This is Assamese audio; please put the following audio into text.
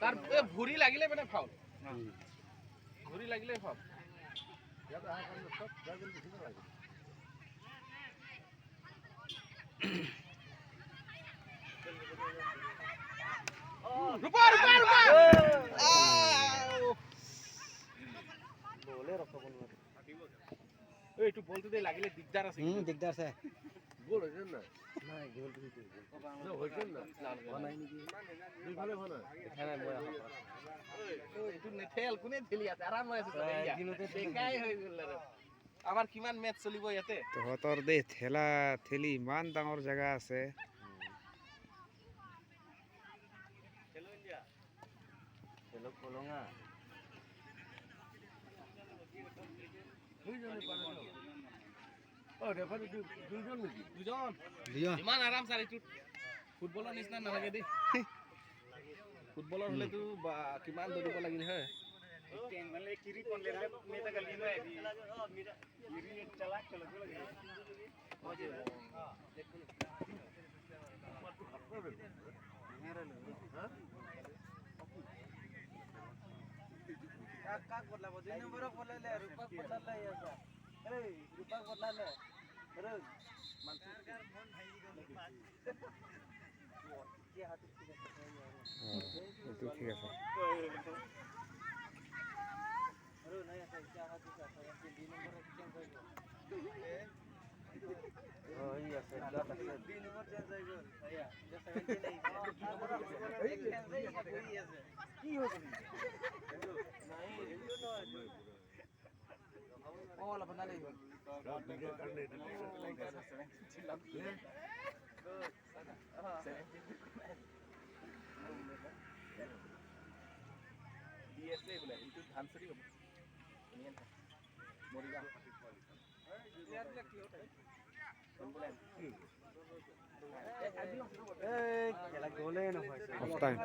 তাৰ ভুৰি লাগিলে মানে ফাউল ভুৰি লাগিলে ফাউল এইটো বলটো দে লাগিলে দিগদাৰ আছে দিগদাৰ আছে গোল হৈছে না নাই গোল হৈছে না নাই নেকি দুইফালে হোৱা নাই এইটো নেথেল কোনে ঠেলি আছে আৰাম হৈ আছে বেকাই হৈ গ'ল আৰু আমাৰ কিমান মেচ চলিব ইয়াতে তহঁতৰ দে ঠেলা ঠেলি ইমান ডাঙৰ জেগা আছে ইমান আৰাম চাৰ এইটো ফুটবলৰ নিচিনা নালাগে দেই ফুটবলৰ হলেতো কিমান দৌৰিব লাগিল হয় কাক বদলাব 2 নম্বৰক বদলালে ৰূপাক বদলালে ইয়াছা এই ৰূপাক বদলালে ৰে মানসিকাৰ মন ভাঙি গ'ল কি হাত ঠিক আছে এইটো ঠিক আছে আরে নাই আছে কি হাত ঠিক আছে 2 নম্বৰক চেঞ্জ হৈ গ'ল ওই আছে ডাটা আছে 2 নম্বৰ চেঞ্জ হৈ গ'ল আয়া 17 নাই 2 নম্বৰক চেঞ্জ হৈ আছে কি হৈ গ'ল Hola, panale. DSA बोले इनटू धानसरी हो नियन मोरिगा यार ले की होता है बोले खेला गोले न होइছে অফ টাইম